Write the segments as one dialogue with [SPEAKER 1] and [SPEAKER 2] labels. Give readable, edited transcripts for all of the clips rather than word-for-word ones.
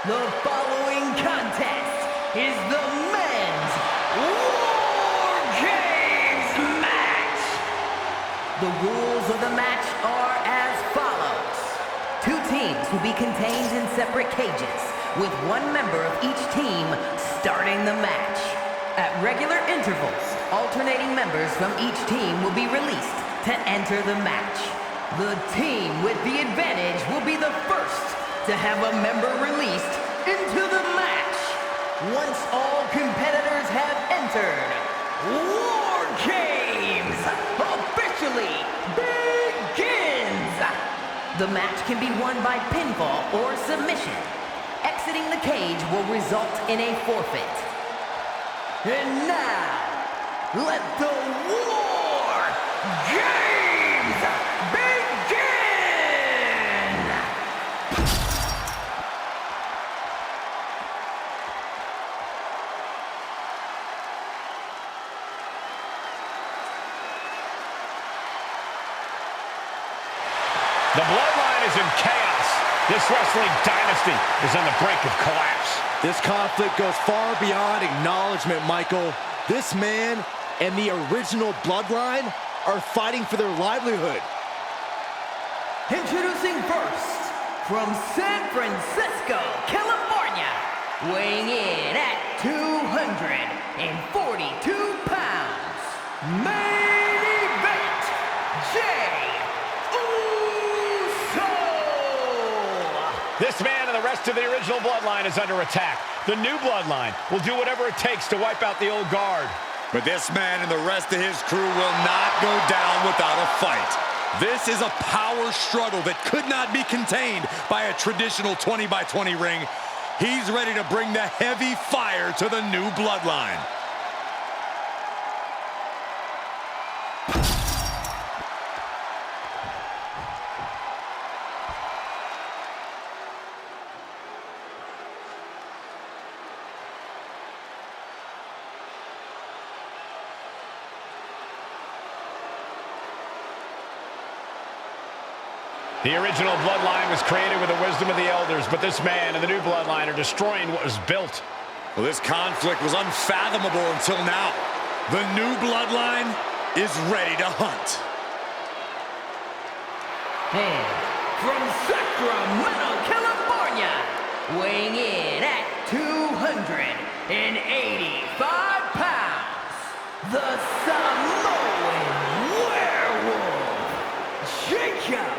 [SPEAKER 1] The following contest is the men's War Games match. The rules of the match are as follows. Two teams will be contained in separate cages, with one member of each team starting the match. At regular intervals, alternating members from each team will be released to enter the match. The team with the advantage will be the first to have a member released into the match. Once all competitors have entered, War Games officially begins! The match can be won by pinfall or submission. Exiting the cage will result in a forfeit. And now, let the War Games begin!
[SPEAKER 2] The Bloodline is in chaos. This wrestling dynasty is on the brink of collapse.
[SPEAKER 3] This conflict goes far beyond acknowledgement, Michael. This man and the original Bloodline are fighting for their livelihood.
[SPEAKER 1] Introducing first, from San Francisco, California, weighing in at 242 pounds, main event, Jey Uso!
[SPEAKER 2] This man and the rest of the original Bloodline is under attack. The new Bloodline will do whatever it takes to wipe out the old guard.
[SPEAKER 4] But this man and the rest of his crew will not go down without a fight. This is a power struggle that could not be contained by a traditional 20-by-20 ring. He's ready to bring the heavy fire to the new Bloodline.
[SPEAKER 2] The original Bloodline was created with the wisdom of the elders, but this man and the new Bloodline are destroying what was built.
[SPEAKER 4] Well, this conflict was unfathomable until now. The new Bloodline is ready to hunt.
[SPEAKER 1] And from Sacramento, California, weighing in at 285 pounds, the Samoan werewolf, Jacob.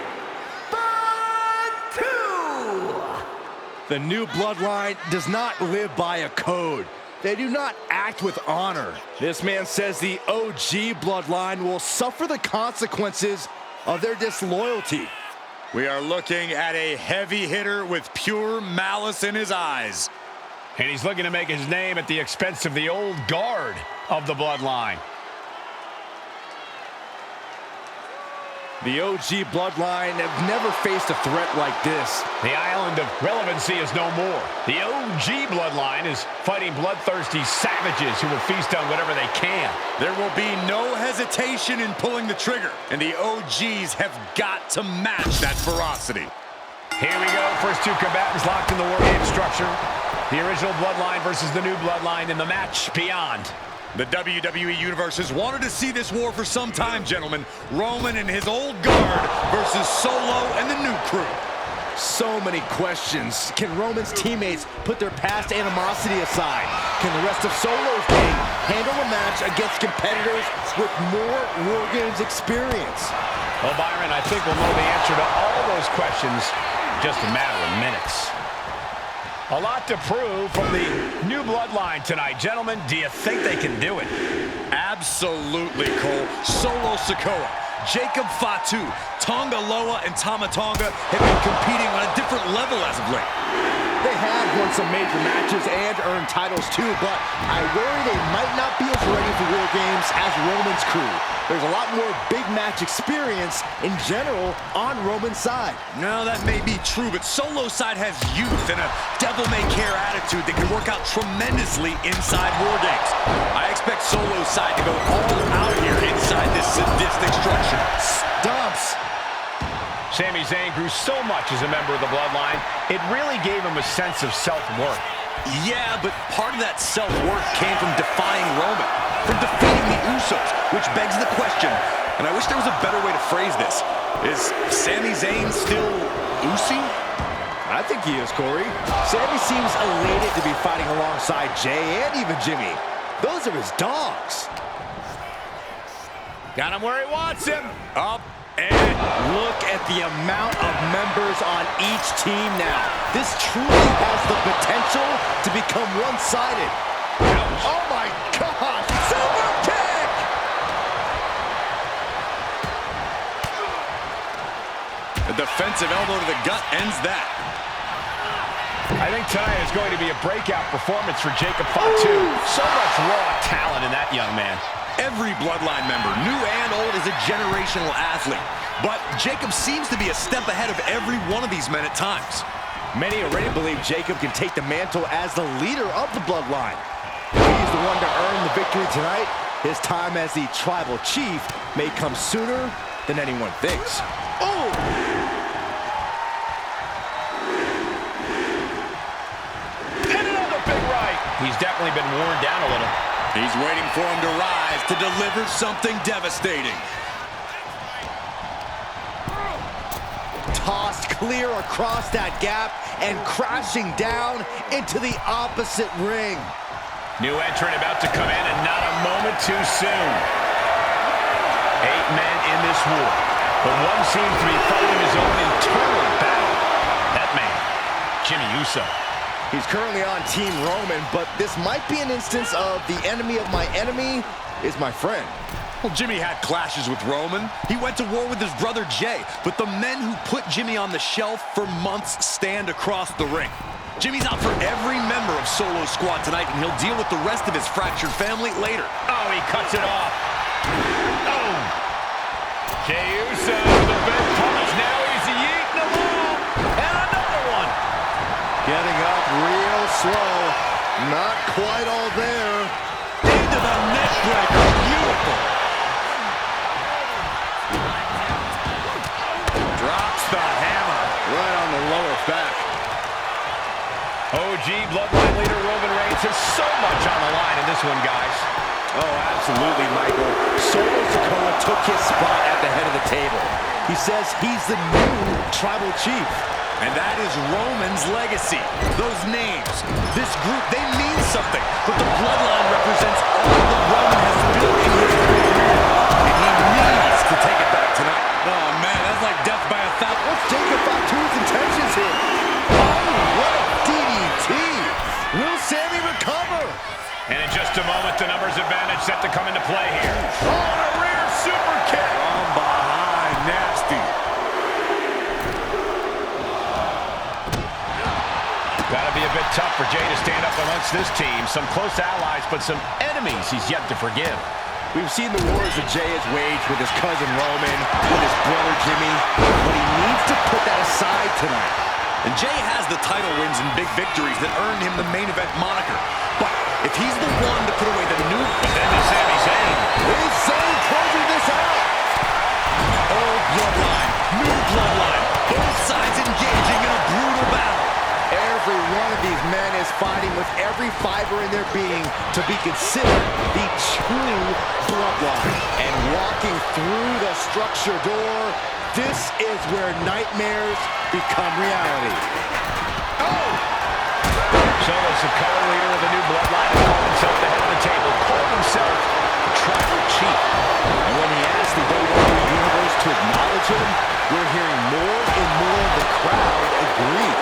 [SPEAKER 3] The new Bloodline does not live by a code. They do not act with honor. This man says the OG Bloodline will suffer the consequences of their disloyalty.
[SPEAKER 4] We are looking at a heavy hitter with pure malice in his eyes.
[SPEAKER 2] And he's looking to make his name at the expense of the old guard of the Bloodline.
[SPEAKER 3] The OG Bloodline have never faced a threat like this.
[SPEAKER 2] The island of relevancy is no more. The OG Bloodline is fighting bloodthirsty savages who will feast on whatever they can.
[SPEAKER 4] There will be no hesitation in pulling the trigger, and the OGs have got to match that ferocity.
[SPEAKER 2] Here we go. First two combatants locked in the War Game structure. The original Bloodline versus the new Bloodline in the match beyond.
[SPEAKER 4] The WWE Universe has wanted to see this war for some time, gentlemen. Roman and his old guard versus Solo and the new crew.
[SPEAKER 3] So many questions. Can Roman's teammates put their past animosity aside? Can the rest of Solo's gang handle a match against competitors with more War Games experience?
[SPEAKER 2] Well, Byron, I think we'll know the answer to all those questions in just a matter of minutes. A lot to prove from the new Bloodline tonight. Gentlemen, do you think they can do it?
[SPEAKER 4] Absolutely, Cole. Solo Sikoa, Jacob Fatu, Tonga Loa, and Tama Tonga have been competing on a different level as of late.
[SPEAKER 3] They have won some major matches and earned titles too, but I worry they might not be as ready for War Games as Roman's crew. There's a lot more big match experience in general on Roman's side.
[SPEAKER 4] No, that may be true, but Solo's side has youth and a devil-may-care attitude that can work out tremendously inside War Games. I expect Solo's side to go all out here inside this sadistic structure.
[SPEAKER 3] Stomps.
[SPEAKER 2] Sami Zayn grew so much as a member of the Bloodline, it really gave him a sense of self-worth.
[SPEAKER 4] Yeah, but part of that self-worth came from defying Roman, from defeating the Usos, which begs the question, and I wish there was a better way to phrase this. Is Sami Zayn still Usi?
[SPEAKER 3] I think he is, Corey. Sami seems elated to be fighting alongside Jay and even Jimmy. Those are his dogs.
[SPEAKER 2] Got him where he wants him.
[SPEAKER 3] Up and look at the amount of members on each team now. This truly has the potential to become one-sided. Oh my God! Super kick!
[SPEAKER 4] A defensive elbow to the gut ends that.
[SPEAKER 2] I think tonight is going to be a breakout performance for Jacob Fatu. So much raw talent in that young man.
[SPEAKER 4] Every Bloodline member, new and old, is a generational athlete. But Jacob seems to be a step ahead of every one of these men at times.
[SPEAKER 3] Many already believe Jacob can take the mantle as the leader of the Bloodline. If he's the one to earn the victory tonight, his time as the tribal chief may come sooner than anyone thinks. Oh!
[SPEAKER 2] And another big right. He's definitely been worn down a little.
[SPEAKER 4] He's waiting for him to rise to deliver something devastating.
[SPEAKER 3] Tossed clear across that gap and crashing down into the opposite ring.
[SPEAKER 2] New entrant about to come in, and not a moment too soon. 8 men in this war, but one seems to be fighting his own internal battle. That man, Jimmy Uso.
[SPEAKER 3] He's currently on Team Roman, but this might be an instance of the enemy of my enemy is my friend.
[SPEAKER 4] Well, Jimmy had clashes with Roman. He went to war with his brother Jay, but the men who put Jimmy on the shelf for months stand across the ring. Jimmy's out for every member of Solo Squad tonight, and he'll deal with the rest of his fractured family later.
[SPEAKER 2] Oh, he cuts it off. Oh! Jey Uso with a big punch. Now he's yeeting them all. And another one.
[SPEAKER 3] Getting up real slow. Not quite all there.
[SPEAKER 4] Into the neck breaker. Beautiful. Drops the hammer.
[SPEAKER 3] Right on the lower back.
[SPEAKER 2] OG Bloodline leader Roman Reigns has so much on the line in this one, guys.
[SPEAKER 3] Oh, absolutely, Michael. Solo Sikoa took his spot at the head of the table. He says he's the new tribal chief.
[SPEAKER 4] And that is Roman's legacy. Those names, this group, they mean something. But the Bloodline represents all that Roman has built in his career. And he needs to take it back tonight. Oh, man, that's like death by a thousand.
[SPEAKER 3] Let's take about his intentions here. Oh, what a DDT. Will Sami recover?
[SPEAKER 2] And in just a moment, the numbers advantage set to come into play here. Oh, and a rear super kick.
[SPEAKER 4] From behind, nasty.
[SPEAKER 2] Gotta be a bit tough for Jey to stand up amongst this team. Some close allies, but some enemies he's yet to forgive.
[SPEAKER 3] We've seen the wars that Jey has waged with his cousin Roman, with his brother Jimmy, but he needs to put that aside tonight.
[SPEAKER 4] And Jey has the title wins and big victories that earned him the main event moniker. But if he's the one to put away the new...
[SPEAKER 2] But then to Sami Zayn.
[SPEAKER 3] Is Zayn closing this out?
[SPEAKER 4] Old Bloodline, new Bloodline. Both sides engaging in a brutal battle.
[SPEAKER 3] Every one of these men is fighting with every fiber in their being to be considered the true Bloodline. And walking through the structure door, this is where nightmares become reality.
[SPEAKER 2] Oh! Solo Sikoa, leader of the new Bloodline, has called himself the head of the table, called himself the tribal chief.
[SPEAKER 3] And when he asked the WWE Universe to acknowledge him, we're hearing more and more of the crowd agree.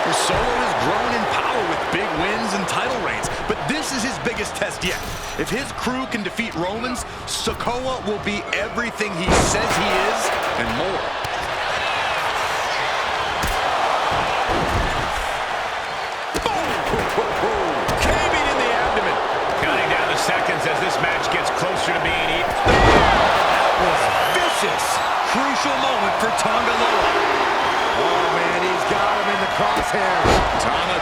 [SPEAKER 4] Solo has grown in power with big wins and title reigns, but this is his biggest test yet. If his crew can defeat Roman's, Sikoa will be everything he says he is and more.
[SPEAKER 2] Boom! Caving in the abdomen. Counting down the seconds as this match gets closer to being eaten.
[SPEAKER 4] That was vicious. Crucial moment for Tonga Loa.
[SPEAKER 3] Oh, man, he's got him in the crosshairs.
[SPEAKER 4] Tonga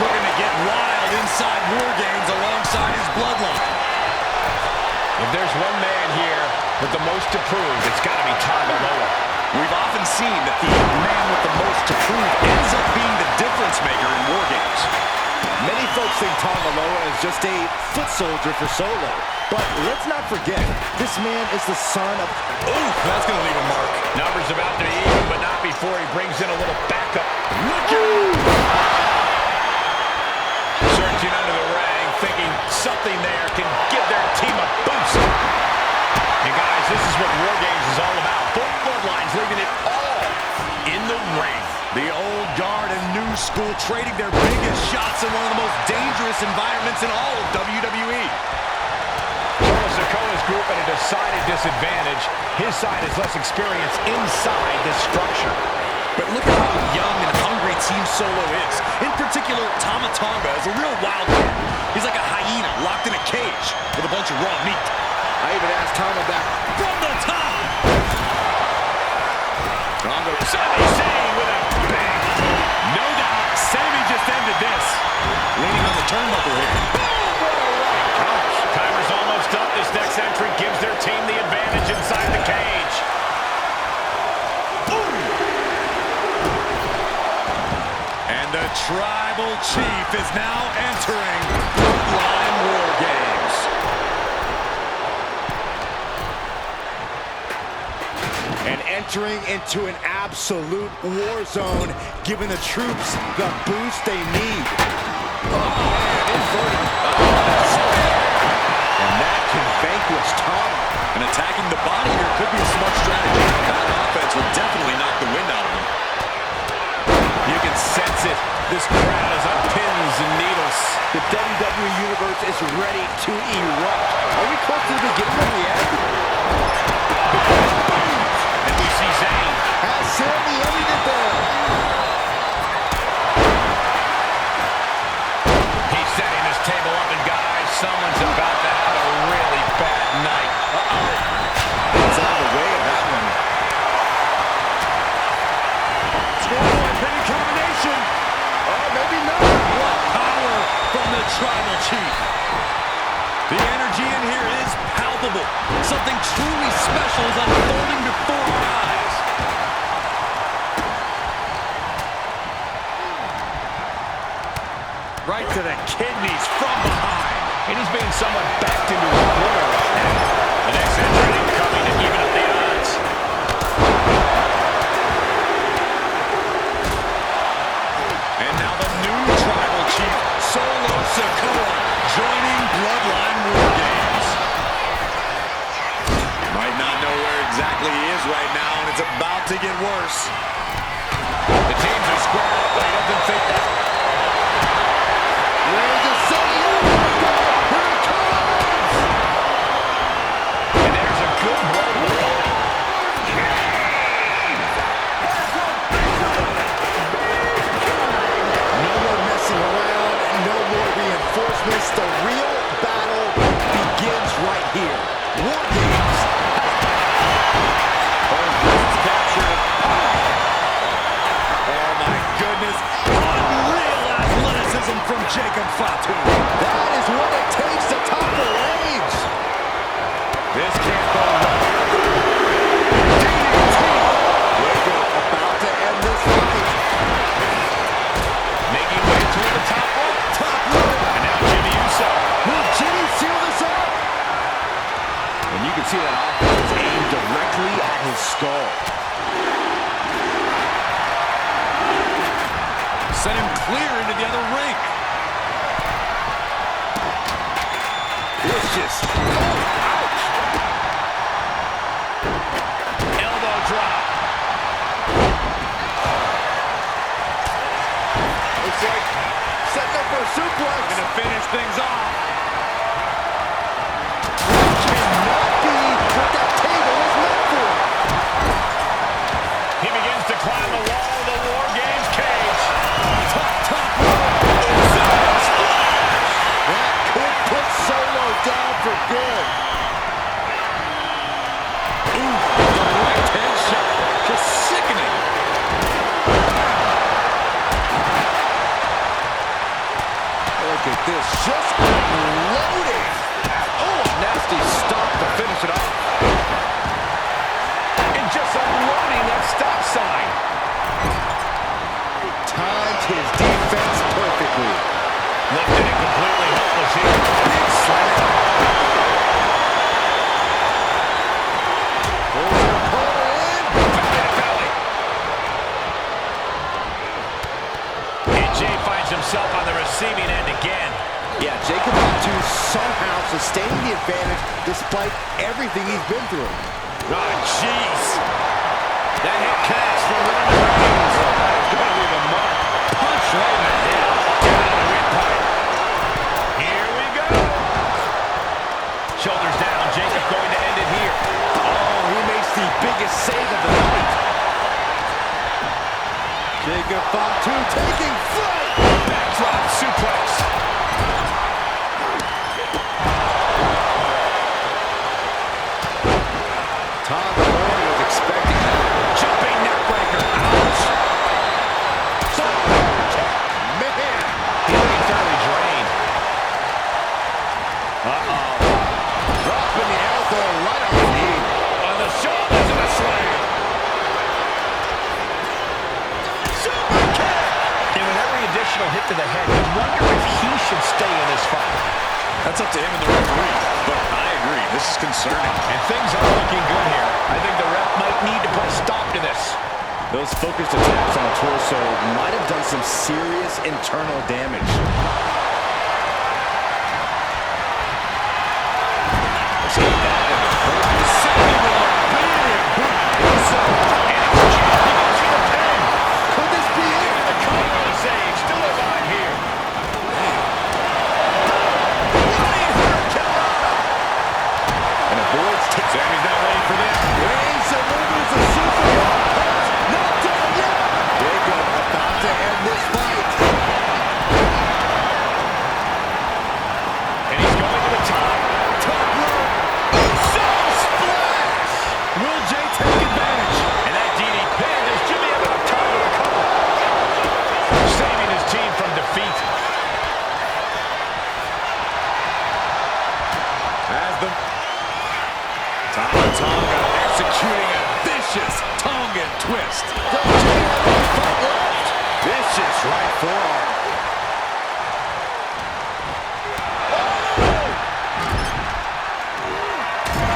[SPEAKER 4] looking to get wild inside War Games alongside his Bloodline.
[SPEAKER 2] If there's one man here with the most to prove, it's got to be Tonga Loa.
[SPEAKER 4] We've often seen that the man with the most to prove ends up being the difference maker in War Games.
[SPEAKER 3] Many folks think Tanga Loa is just a foot soldier for Solo. But let's not forget, this man is the son of...
[SPEAKER 4] Ooh, that's going to leave a mark.
[SPEAKER 2] Numbers about to be even, but not before he brings in a little backup. Look out! Searching under the ring, thinking something there can give their team a boost. And guys, this is what War Games is all about. Both bloodlines leaving it all in the ring.
[SPEAKER 4] The old guard and new school trading their biggest shots in one of the most dangerous environments in all of WWE.
[SPEAKER 2] Solo Sikoa's group at a decided disadvantage. His side has less experience inside this structure.
[SPEAKER 4] But look at how young and hungry Team Solo is. In particular, Tama Tonga is a real wildcat. He's like a hyena locked in a cage with a bunch of raw meat.
[SPEAKER 3] I even asked Tama back
[SPEAKER 4] From the top!
[SPEAKER 3] Tonga.
[SPEAKER 2] Sami Zayn with a bang.
[SPEAKER 4] No doubt, Sami just ended this. Leaning on the turnbuckle here.
[SPEAKER 2] Ouch. Timer's almost up. This next entry gives their team the advantage inside the cage.
[SPEAKER 4] And the Tribal Chief is now entering Bloodline War Games.
[SPEAKER 3] And entering into an absolute war zone, giving the troops the boost they need. And that can vanquish Tama.
[SPEAKER 4] And attacking the body here could be a smart strategy. That offense will definitely knock the wind out of him.
[SPEAKER 2] You can sense it. This crowd is on pins and needles.
[SPEAKER 3] The WWE Universe is ready to erupt. Are we close to the beginning of the end?
[SPEAKER 2] And we see Zayn.
[SPEAKER 3] Has Sami ended it there?
[SPEAKER 2] He's setting his table up, and guys, someone's about to have a really bad night.
[SPEAKER 3] It's out of the way of that one.
[SPEAKER 4] Scoreboard pinning combination.
[SPEAKER 3] Oh, maybe not.
[SPEAKER 4] What power from the Tribal Chief. The energy in here is palpable. Something truly special is unfolding before our eyes. Right to the kidneys from behind.
[SPEAKER 2] And he's being somewhat backed into a corner right now. The next entry coming to even up the odds.
[SPEAKER 4] And now the new Tribal Chief, Solo Sikoa, joining Bloodline War Games. Might not know where exactly he is right now, and it's about to get worse.
[SPEAKER 2] The teams are squared up, but he doesn't think that.
[SPEAKER 3] Where's the Sami? Here it comes!
[SPEAKER 2] And there's a good blow to the body.
[SPEAKER 3] No more messing around, no more reinforcements. The real battle begins right here. War Games.
[SPEAKER 4] Oh my goodness, unreal athleticism from Jacob Fatu.
[SPEAKER 3] That is what it takes to top the range.
[SPEAKER 2] This can't go wrong.
[SPEAKER 3] About to end this fight.
[SPEAKER 2] Making way toward the top rope.
[SPEAKER 3] Top rope.
[SPEAKER 2] And now Jimmy Uso.
[SPEAKER 3] Will Jimmy seal this up? And you can see that offense aimed directly at his skull.
[SPEAKER 4] Sent him clear into the other ring.
[SPEAKER 3] Vicious.
[SPEAKER 2] Ouch. Elbow drop.
[SPEAKER 3] Looks like setting up for a suplex.
[SPEAKER 4] Going to finish things off.
[SPEAKER 3] Cannot be what that table is meant for.
[SPEAKER 2] He begins to climb the wall of the War Games cage.
[SPEAKER 3] Top rope. That could put Solo down for good.
[SPEAKER 4] Ooh, the right hand shot. Just sickening.
[SPEAKER 3] Look at this, just unloading. Oh, nasty stop to finish it off.
[SPEAKER 2] And just unloading that completely helpless here.
[SPEAKER 3] Big slam. Pulls her opponent in.
[SPEAKER 2] Belly to belly. And Jay finds himself on the receiving end again.
[SPEAKER 3] Yeah, Jacob Fatu somehow sustaining the advantage despite everything he's been through.
[SPEAKER 2] Oh, jeez. That hit connects for Roman Reigns. It's going to leave a mark. Punch right in the head. Down in the windpipe. Here we go. Shoulders down. Jacob going to end it here.
[SPEAKER 3] Oh, he makes the biggest save of the night. Jacob Fatu taking flight.
[SPEAKER 2] Backdrop suplex.
[SPEAKER 3] Tom Maloney was expecting that.
[SPEAKER 2] Jumping neckbreaker. Ouch.
[SPEAKER 3] Man.
[SPEAKER 2] He's looking thoroughly drained.
[SPEAKER 3] Uh-oh. Dropping the elbow right on the knee.
[SPEAKER 2] On the shoulders of the slam. Super kick. And with every additional hit to the head, you wonder if he should stay in this fight.
[SPEAKER 4] That's up to him and the referee, but I agree. This is concerning.
[SPEAKER 2] And things aren't looking good here. I think the ref might need to put a stop to this.
[SPEAKER 3] Those focused attacks on the torso might have done some serious internal damage.
[SPEAKER 2] See that? Saving with a big boot. And it's Jay. He goes for the pin.
[SPEAKER 3] Could this be it?
[SPEAKER 2] The cover to save. Still alive here.
[SPEAKER 3] And avoids
[SPEAKER 2] Sammy's not ready for this.
[SPEAKER 3] Reigns delivers a superhero punch. Not done yet. Jacob about to end this fight.
[SPEAKER 2] And he's going to the top.
[SPEAKER 3] Top rope.
[SPEAKER 2] So splash! Will Jay take advantage? And that DDP, does Jimmy have enough time to recover? Saving his team from defeat.
[SPEAKER 3] As the Tonga executing a vicious Tongan twist. Vicious right forearm.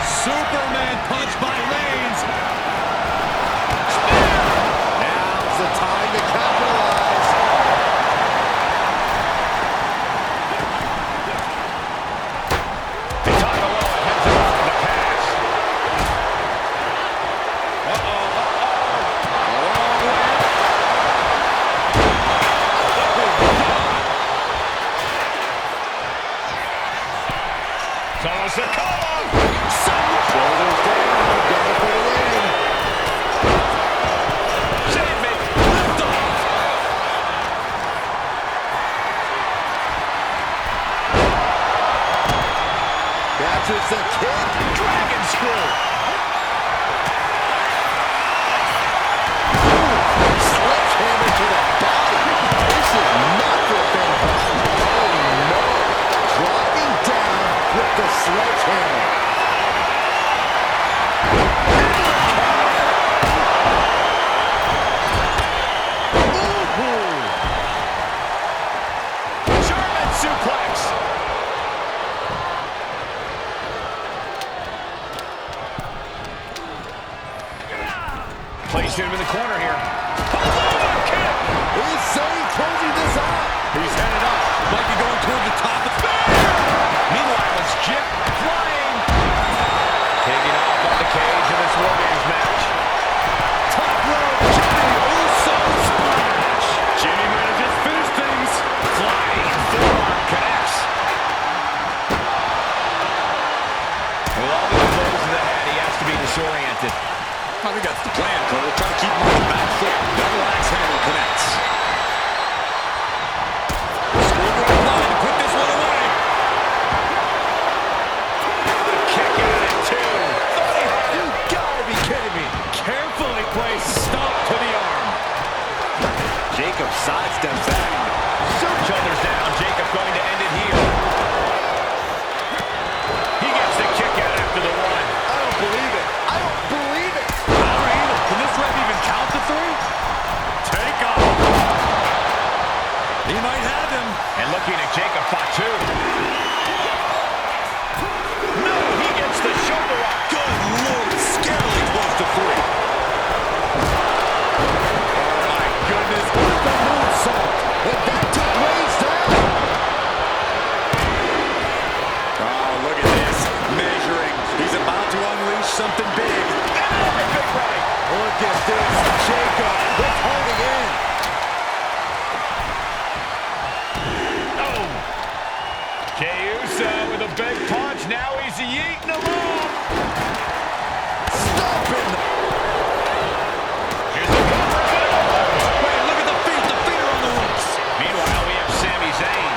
[SPEAKER 3] Superman punch by Reigns. Now's the time to capitalize.
[SPEAKER 2] They talk alone, heads him off the pass. It's almost a call.
[SPEAKER 3] Shoulders down, going for the win.
[SPEAKER 2] Save me. Lift off.
[SPEAKER 3] Catches the kick.
[SPEAKER 2] Dragon screw.
[SPEAKER 3] Sledgehammer to the body. This is not for a fan. Oh no. Dropping down with the sledgehammer.
[SPEAKER 2] German suplex. Placed him in the corner here.
[SPEAKER 3] He's saying closing this out.
[SPEAKER 2] He's headed up. Might be going toward the top. Meanwhile, it's Jip flying. Taking off on the cage in this War Games match.
[SPEAKER 3] Top rope. Jimmy Uso splash.
[SPEAKER 2] Jimmy might have just finished things. Flying forearm connects. With all these blows to the head, he has to be disoriented.
[SPEAKER 4] I think that's the plan, Cole. Try to keep him on the back foot. Double axe handle connects. Scoreboard line to put this one away.
[SPEAKER 2] Kick out at two.
[SPEAKER 3] You gotta be kidding me.
[SPEAKER 2] Carefully placed stomp to the arm.
[SPEAKER 3] Jacob sidesteps that.
[SPEAKER 2] Shoulders down. Jacob going to end it here. He gets the kick out after the one.
[SPEAKER 3] I don't believe it. I don't believe it.
[SPEAKER 4] I don't either. Can this ref even count the three?
[SPEAKER 2] Take
[SPEAKER 4] something big.
[SPEAKER 3] Look at this, Jacob, what's holding in?
[SPEAKER 2] Oh! Jey Uso with a big punch. Now he's eating them up.
[SPEAKER 3] Stomping.
[SPEAKER 2] Here's the cover.
[SPEAKER 4] Wait, look at the feet. The feet are on the ropes.
[SPEAKER 2] Meanwhile, we have Sami Zayn.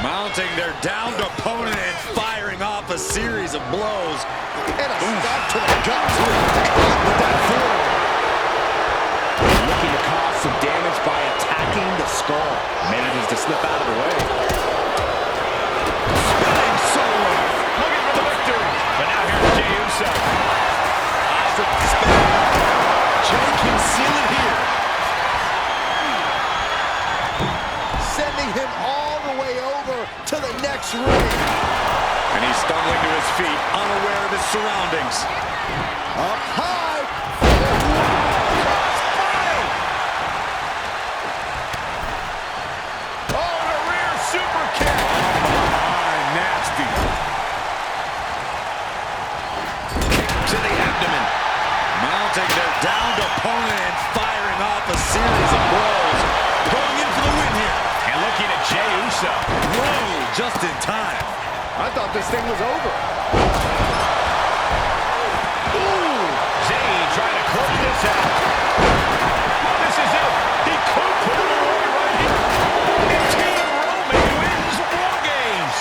[SPEAKER 4] Mounting their downed opponent and firing off a series of blows.
[SPEAKER 3] And a stop to the gut, too. With that forward. Looking to cause some damage by attacking the skull. Manages to slip out of the way. Spinning solo.
[SPEAKER 2] Looking for the victory. But now here's Jey Uso.
[SPEAKER 4] Eyes at the spin. Jey can seal it here.
[SPEAKER 3] Sending him all the way over to the next ring.
[SPEAKER 4] And he's stumbling to his feet, unaware of his surroundings.
[SPEAKER 3] Up high.
[SPEAKER 2] Oh, the rear super kick.
[SPEAKER 4] Nasty. Kick to the abdomen. Mounting their downed opponent and firing off a series of blows. Going in for the win here.
[SPEAKER 2] And looking at Jey Uso.
[SPEAKER 4] Whoa, just in time.
[SPEAKER 3] I thought this thing was over.
[SPEAKER 2] Ooh, Zayn trying to close this out. This is it. He could put it away right here. And Team Roman wins War Games.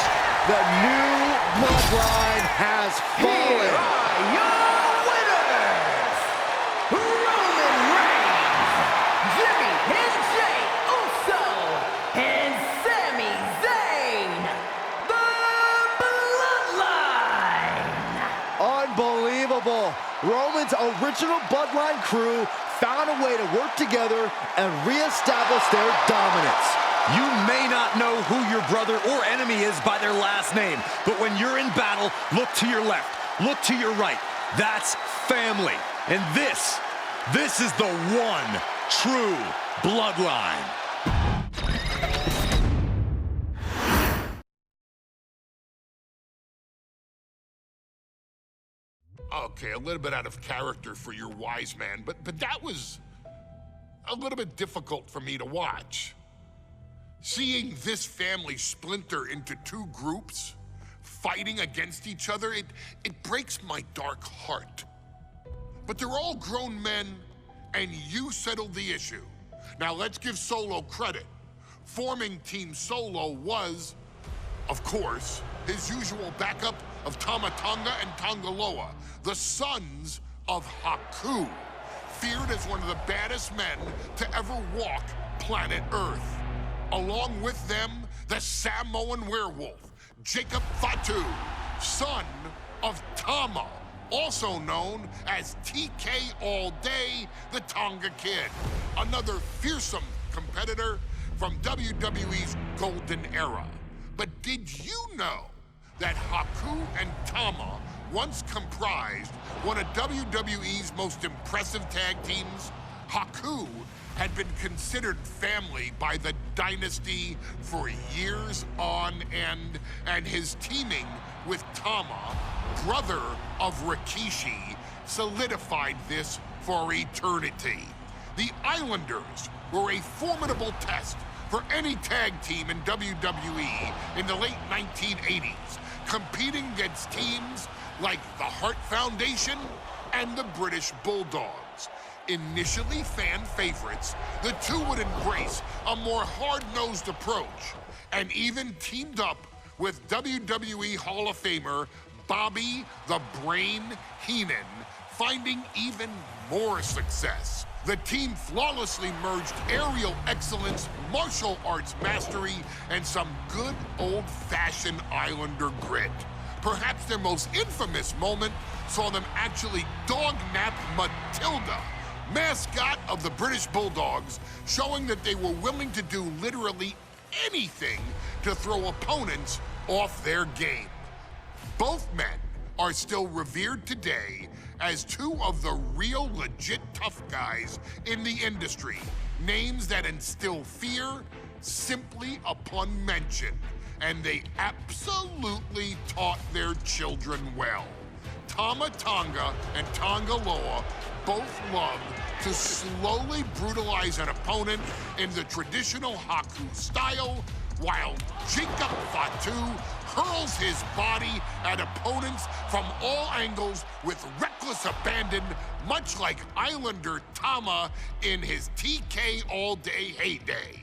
[SPEAKER 3] The new bloodline has fallen.
[SPEAKER 1] Here are your winners, Roman Reigns, Jimmy and Jey Uso, and Sami Zayn, the Bloodline.
[SPEAKER 3] Unbelievable. Roman's original bloodline crew found a way to work together and reestablish their dominance.
[SPEAKER 4] You may not know who your brother or enemy is by their last name, but when you're in battle, look to your left, look to your right. That's family. And this is the one true bloodline.
[SPEAKER 5] Okay, a little bit out of character for your wise man, but that was a little bit difficult for me to watch. Seeing this family splinter into two groups, fighting against each other, it breaks my dark heart. But they're all grown men, and you settled the issue. Now let's give Solo credit. Forming Team Solo was, of course, his usual backup of Tama Tonga and Tongaloa, the sons of Haku, feared as one of the baddest men to ever walk planet Earth. Along with them, the Samoan werewolf, Jacob Fatu, son of Tama, also known as TK All Day, the Tonga Kid, another fearsome competitor from WWE's golden era. But did you know that Haku and Tama once comprised one of WWE's most impressive tag teams? Haku had been considered family by the Dynasty for years on end, and his teaming with Tama, brother of Rikishi, solidified this for eternity. The Islanders were a formidable test for any tag team in WWE in the late 1980s, competing against teams like the Hart Foundation and the British Bulldogs. Initially fan favorites, the two would embrace a more hard-nosed approach and even teamed up with WWE Hall of Famer Bobby the Brain Heenan, finding even more success. The team flawlessly merged aerial excellence, martial arts mastery, and some good old-fashioned Islander grit. Perhaps their most infamous moment saw them actually dog-nap Matilda, mascot of the British Bulldogs, showing that they were willing to do literally anything to throw opponents off their game. Both men are still revered today as two of the real legit tough guys in the industry, names that instill fear simply upon mention, and they absolutely taught their children well. Tama Tonga and Tonga Loa both love to slowly brutalize an opponent in the traditional Haku style, while Jacob Fatu hurls his body at opponents from all angles with reckless abandon, much like Islander Tama in his TK all-day heyday.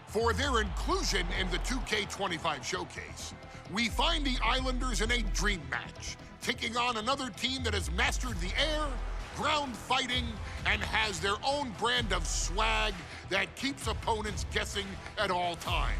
[SPEAKER 5] For their inclusion in the 2K25 showcase, we find the Islanders in a dream match, taking on another team that has mastered the air, ground fighting, and has their own brand of swag that keeps opponents guessing at all times.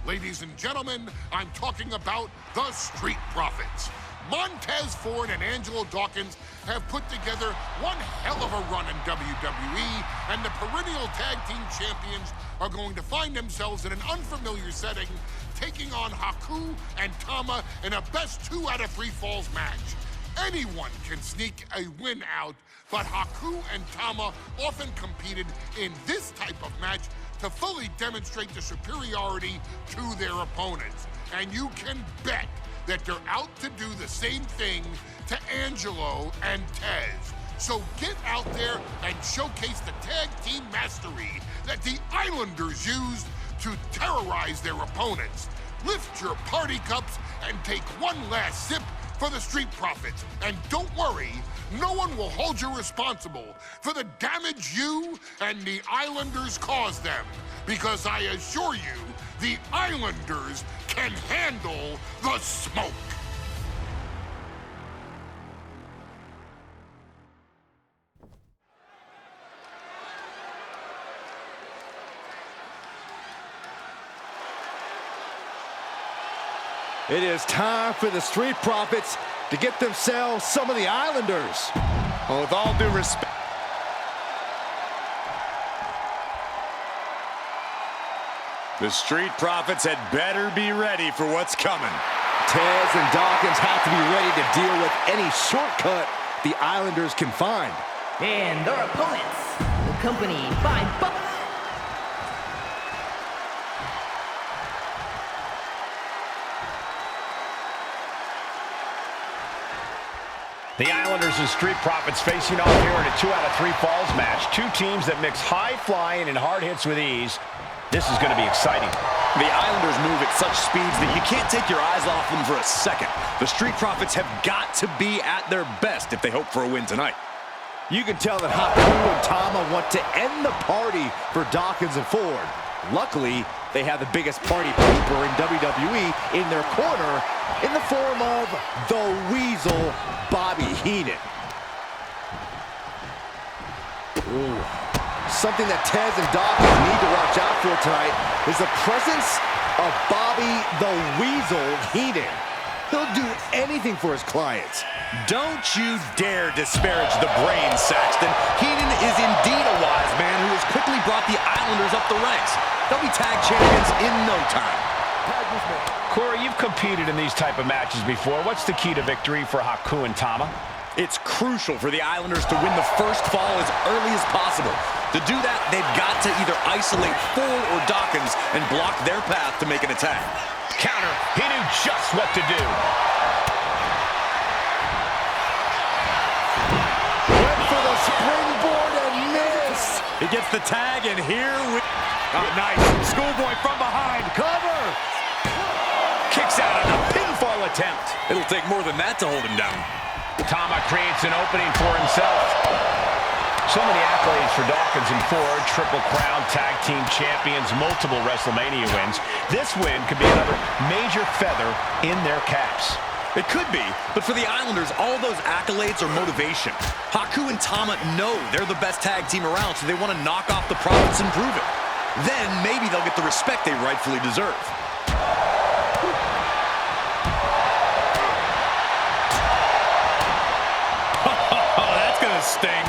[SPEAKER 5] Ladies and gentlemen, I'm talking about the Street Profits. Montez Ford and Angelo Dawkins have put together one hell of a run in WWE, and the perennial tag team champions are going to find themselves in an unfamiliar setting, taking on Haku and Tama in a best 2 out of 3 falls match. Anyone can sneak a win out, but Haku and Tama often competed in this type of match to fully demonstrate the superiority to their opponents. And you can bet that they're out to do the same thing to Angelo and Tez. So get out there and showcase the tag team mastery that the Islanders used to terrorize their opponents. Lift your party cups and take one last sip for the Street Profits. And don't worry, no one will hold you responsible for the damage you and the Islanders caused them, because I assure you, the Islanders can handle the smoke.
[SPEAKER 3] It is time for the Street Profits to get themselves some of the Islanders.
[SPEAKER 4] Well, with all due respect, the Street Profits had better be ready for what's coming.
[SPEAKER 3] Tez and Dawkins have to be ready to deal with any shortcut the Islanders can find.
[SPEAKER 1] And their opponents, accompanied by
[SPEAKER 2] The Islanders and Street Profits facing off here in a 2 out of 3 falls match. Two teams that mix high flying and hard hits with ease. This is going to be exciting.
[SPEAKER 6] The Islanders move at such speeds that you can't take your eyes off them for a second. The Street Profits have got to be at their best if they hope for a win tonight.
[SPEAKER 3] You can tell that Haku and Tama want to end the party for Dawkins and Ford. Luckily, they have the biggest party pooper in WWE in their corner in the form of the Weasel, Bobby Heenan. Ooh. Something that Tez and Dawkins need to watch out for tonight is the presence of Bobby the Weasel Heenan. He'll do anything for his clients.
[SPEAKER 6] Don't you dare disparage the brain, Saxton. Heenan is indeed a wise man who has quickly brought the Islanders up the ranks. They'll be tag champions in no time.
[SPEAKER 2] Corey, you've competed in these type of matches before. What's the key to victory for Haku and Tama?
[SPEAKER 6] It's crucial for the Islanders to win the first fall as early as possible. To do that, they've got to either isolate Ford or Dawkins and block their path to make an attack.
[SPEAKER 2] Counter. He knew just what to do.
[SPEAKER 3] Went for the springboard and miss.
[SPEAKER 6] He gets the tag, and here we... Oh, nice. Schoolboy from behind.
[SPEAKER 3] Cover.
[SPEAKER 6] Kicks out on a pinfall attempt. It'll take more than that to hold him down.
[SPEAKER 2] Tama creates an opening for himself. So many accolades for Dawkins and Ford. Triple Crown Tag Team Champions, multiple WrestleMania wins. This win could be another major feather in their caps.
[SPEAKER 6] It could be, but for the Islanders, all those accolades are motivation. Haku and Tama know they're the best tag team around, so they want to knock off the Profits and prove it. Then maybe they'll get the respect they rightfully deserve. Oh, that's gonna sting.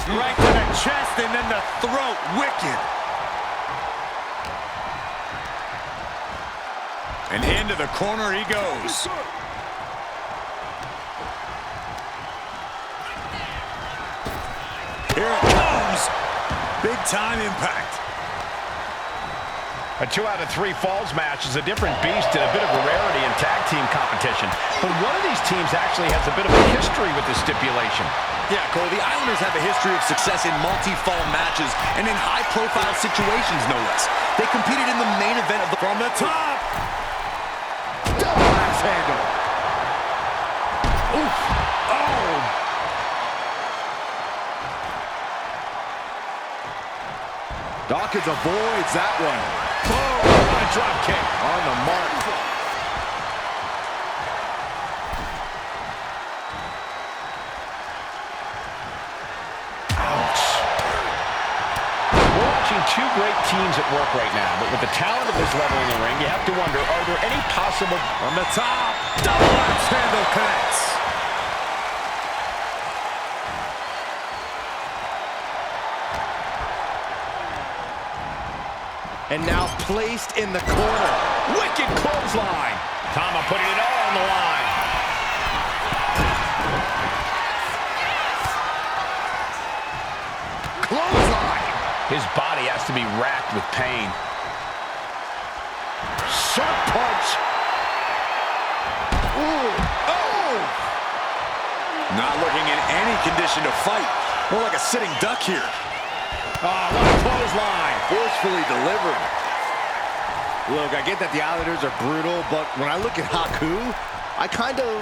[SPEAKER 4] Right to the chest and then the throat. Wicked. And into the corner he goes. Here it comes. Big time impact.
[SPEAKER 2] A 2 out of 3 falls match is a different beast and a bit of a rarity in tag team competition. But one of these teams actually has a bit of a history with this stipulation.
[SPEAKER 6] Yeah, Cole, the Islanders have a history of success in multi-fall matches and in high-profile situations, no less. They competed in the main event of the...
[SPEAKER 4] From the top.
[SPEAKER 3] Double axe handle. Oof. Oh. Dawkins avoids that one.
[SPEAKER 2] Oh, what a drop kick.
[SPEAKER 3] On the mark.
[SPEAKER 2] Ouch. We're watching two great teams at work right now, but with the talent of this level in the ring, you have to wonder, are there any possible...
[SPEAKER 4] On the top. Double axe handle connects.
[SPEAKER 3] And now placed in the corner.
[SPEAKER 2] Wicked clothesline. Tama putting it all on the line.
[SPEAKER 3] Clothesline.
[SPEAKER 2] His body has to be racked with pain.
[SPEAKER 3] Sharp punch. Ooh. Oh.
[SPEAKER 6] Not looking in any condition to fight. More like a sitting duck here.
[SPEAKER 2] Oh, what a clothesline.
[SPEAKER 3] Forcefully delivered. Look, I get that the Islanders are brutal, but when I look at Haku, I kind of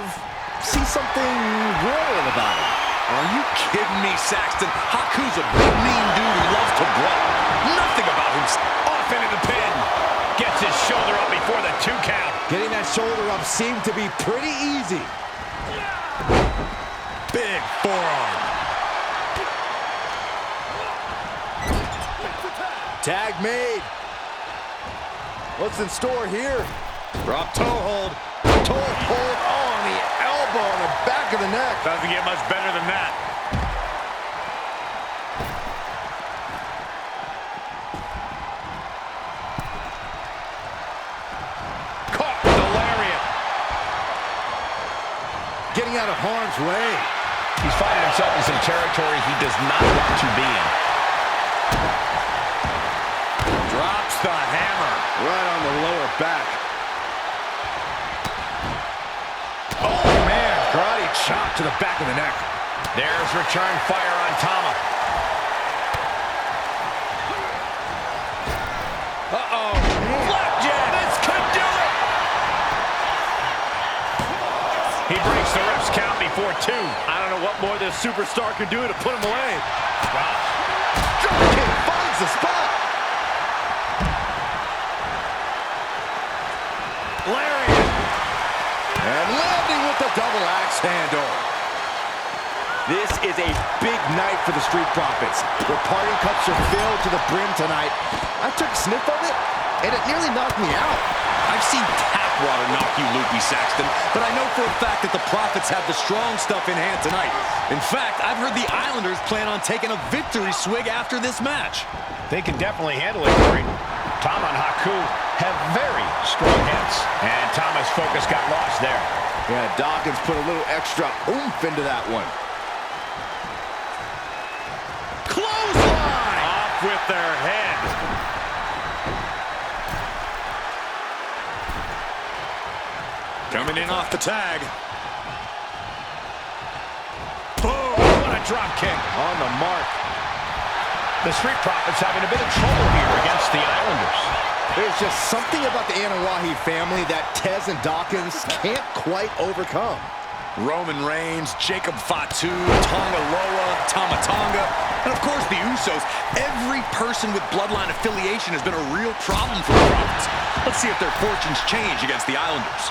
[SPEAKER 3] see something royal about him.
[SPEAKER 6] Are you kidding me, Saxton? Haku's a big, mean dude who loves to brawl. Nothing about him.
[SPEAKER 2] Off into the pin. Gets his shoulder up before the 2 count.
[SPEAKER 3] Getting that shoulder up seemed to be pretty easy.
[SPEAKER 4] Big forearm.
[SPEAKER 3] Tag made. What's in store here?
[SPEAKER 4] Drop toe hold.
[SPEAKER 3] Toe hold on the elbow on the back of the neck.
[SPEAKER 4] Doesn't get much better than that.
[SPEAKER 2] Caught with the lariat.
[SPEAKER 3] Getting out of harm's way.
[SPEAKER 2] He's finding himself in some territory he does not want to be in.
[SPEAKER 4] Drops the hammer.
[SPEAKER 3] Right on the lower back.
[SPEAKER 2] Oh, man.
[SPEAKER 3] Karate chop to the back of the neck.
[SPEAKER 2] There's return fire on Tama. Uh-oh. Flapjack. This could do it. He breaks the ref's count before 2.
[SPEAKER 4] I don't know what more this superstar can do to put him away.
[SPEAKER 3] Drop kick finds the spot.
[SPEAKER 4] Lariat.
[SPEAKER 3] And landing with the double axe handle. This is a big night for the Street Profits. Their party cups are filled to the brim tonight. I took a sniff of it, and it nearly knocked me out.
[SPEAKER 6] I've seen tap water knock you loopy, Saxton, but I know for a fact that the Profits have the strong stuff in hand tonight. In fact, I've heard the Islanders plan on taking a victory swig after this match.
[SPEAKER 2] They can definitely handle it, Corey. Tama and Haku have very strong hits, and Tama's focus got lost there.
[SPEAKER 3] Yeah, Dawkins put a little extra oomph into that one.
[SPEAKER 2] Clothesline!
[SPEAKER 4] Off with their head. Coming in off the tag.
[SPEAKER 2] Boom! What a drop kick.
[SPEAKER 3] On the mark.
[SPEAKER 2] The Street Profits having a bit of trouble here against the Islanders.
[SPEAKER 3] There's just something about the Anawahi family that Tez and Dawkins can't quite overcome.
[SPEAKER 6] Roman Reigns, Jacob Fatu, Tonga Loa, Tama Tonga, and of course the Usos. Every person with bloodline affiliation has been a real problem for the Profits. Let's see if their fortunes change against the Islanders.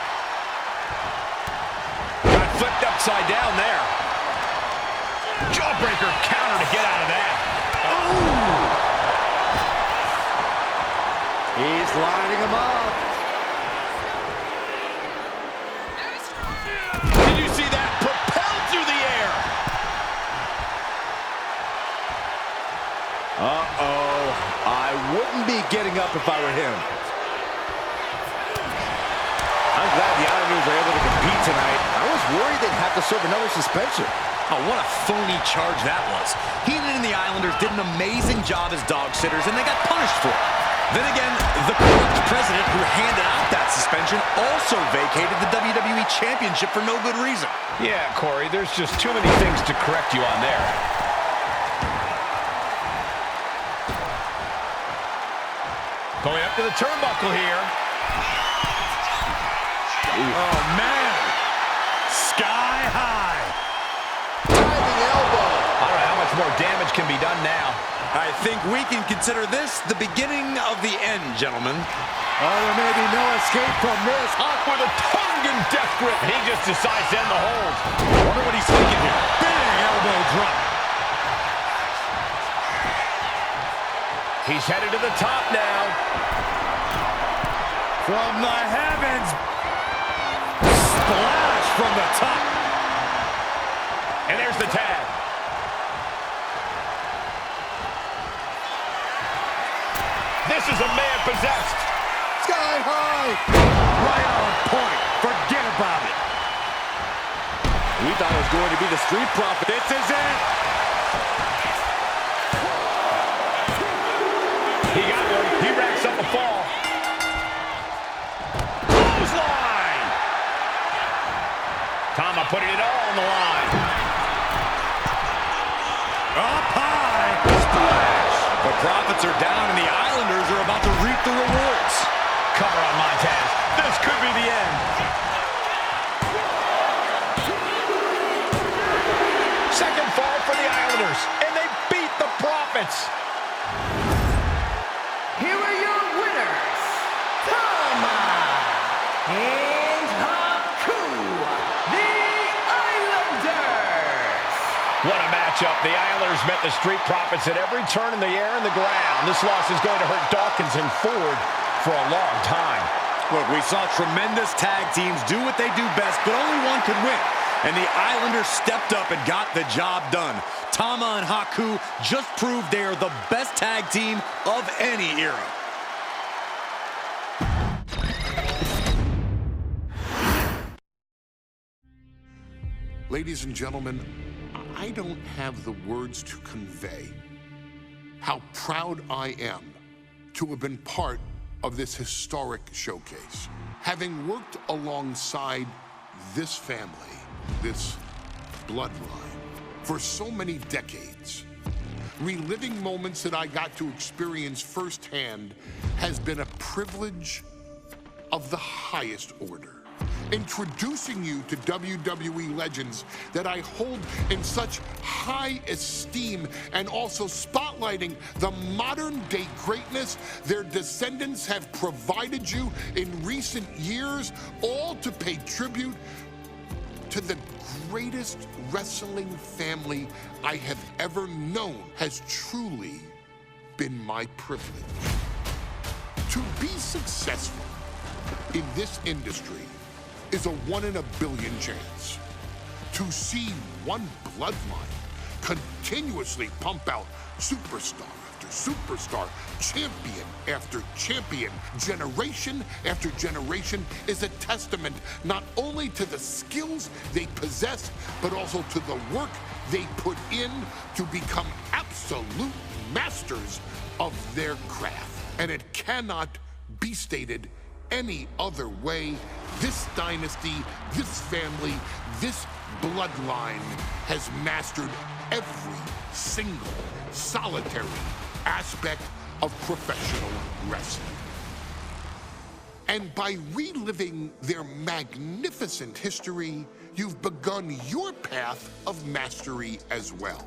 [SPEAKER 2] Got flipped upside down there. Jawbreaker counter to get out of that.
[SPEAKER 3] He's lining him up.
[SPEAKER 2] Did you see that? Propelled through the air.
[SPEAKER 3] getting up if I were him.
[SPEAKER 7] I'm glad the Islanders are able to compete tonight. I was worried they'd have to serve another suspension.
[SPEAKER 6] Oh, what a phony charge that was. Heenan and the Islanders did an amazing job as dog sitters, and they got punished for it. Then again, the corrupt president who handed out that suspension also vacated the WWE Championship for no good reason.
[SPEAKER 2] Yeah, Corey, there's just too many things to correct you on there. Going up to the turnbuckle here.
[SPEAKER 4] Oh, man. Sky high.
[SPEAKER 7] Diving elbow.
[SPEAKER 2] I don't know how much more damage can be done now.
[SPEAKER 6] I think we can consider this the beginning of the end, gentlemen.
[SPEAKER 3] Oh, there may be no escape from this.
[SPEAKER 2] Up with a tongue and death grip. He just decides to end the hold.
[SPEAKER 6] Wonder what he's thinking here.
[SPEAKER 4] Big elbow drop.
[SPEAKER 2] He's headed to the top now.
[SPEAKER 4] From the heavens. Splash from the top.
[SPEAKER 2] And there's the tag. This is a man possessed.
[SPEAKER 3] Sky high.
[SPEAKER 4] Right on point. Forget about it.
[SPEAKER 3] We thought it was going to be the Street Profit.
[SPEAKER 4] This is it.
[SPEAKER 2] He got one. He racks up a fall. Clothesline. Tama putting it all on the line.
[SPEAKER 4] Up high.
[SPEAKER 6] Splash. The Profits are down, and the Islanders are about to reap the rewards.
[SPEAKER 2] Cover on Montez. This could be the end. Second fall for the Islanders, and they beat the Profits.
[SPEAKER 1] Here are your winners, Tama and Haku, the Islanders.
[SPEAKER 2] What a matchup. The Islanders met the Street Profits at every turn in the air and the ground. This loss is going to hurt Dawkins and Ford for a long time.
[SPEAKER 6] Look, we saw tremendous tag teams do what they do best, but only one could win. And the Islanders stepped up and got the job done. Tama and Haku just proved they are the best tag team of any era.
[SPEAKER 5] Ladies and gentlemen, I don't have the words to convey how proud I am to have been part of this historic showcase. Having worked alongside this family, this bloodline, for so many decades, reliving moments that I got to experience firsthand has been a privilege of the highest order. Introducing you to WWE legends that I hold in such high esteem, and also spotlighting the modern day greatness their descendants have provided you in recent years, all to pay tribute to the greatest wrestling family I have ever known, has truly been my privilege. To be successful in this industry is a 1 in a billion chance. To see one bloodline continuously pump out superstar after superstar, champion after champion, generation after generation, is a testament not only to the skills they possess, but also to the work they put in to become absolute masters of their craft. And it cannot be stated any other way. This dynasty, this family, this bloodline has mastered every single solitary aspect of professional wrestling. And by reliving their magnificent history, you've begun your path of mastery as well.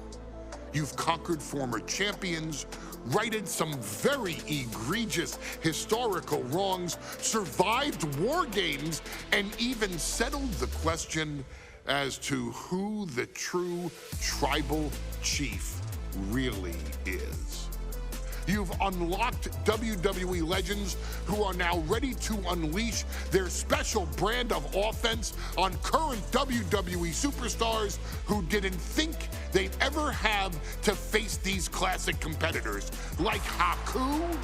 [SPEAKER 5] You've conquered former champions, righted some very egregious historical wrongs, survived war games, and even settled the question as to who the true tribal chief really is. You've unlocked WWE legends who are now ready to unleash their special brand of offense on current WWE superstars who didn't think they'd ever have to face these classic competitors, like Haku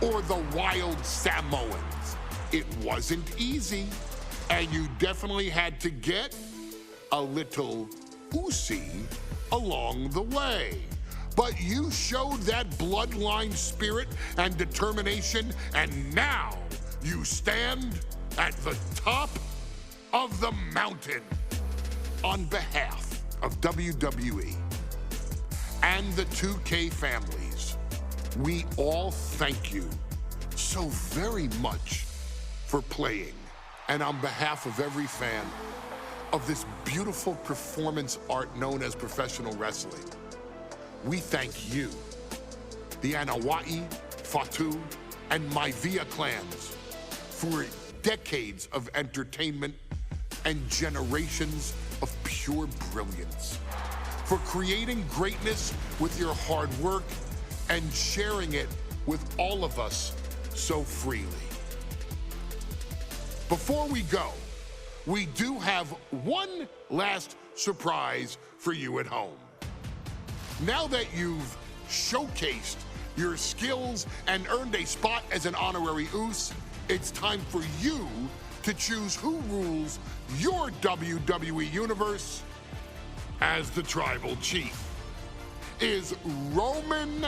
[SPEAKER 5] or the Wild Samoans. It wasn't easy, and you definitely had to get a little oozy along the way. But you showed that bloodline spirit and determination, and now you stand at the top of the mountain. On behalf of WWE and the 2K families, we all thank you so very much for playing. And on behalf of every fan of this beautiful performance art known as professional wrestling, we thank you, the Anawa'i, Fatu, and Maivia clans, for decades of entertainment and generations of pure brilliance, for creating greatness with your hard work and sharing it with all of us so freely. Before we go, we do have one last surprise for you at home. Now that you've showcased your skills and earned a spot as an honorary Uce, it's time for you to choose who rules your WWE Universe as the Tribal Chief. Is Roman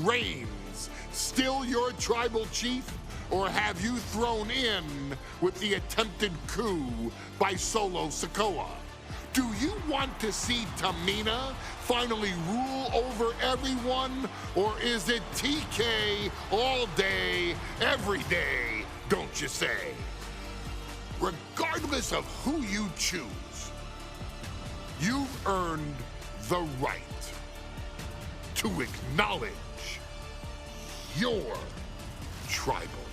[SPEAKER 5] Reigns still your Tribal Chief, or have you thrown in with the attempted coup by Solo Sikoa? Do you want to see Tamina finally rule over everyone, or is it TK all day, every day, don't you say? Regardless of who you choose, you've earned the right to acknowledge your tribal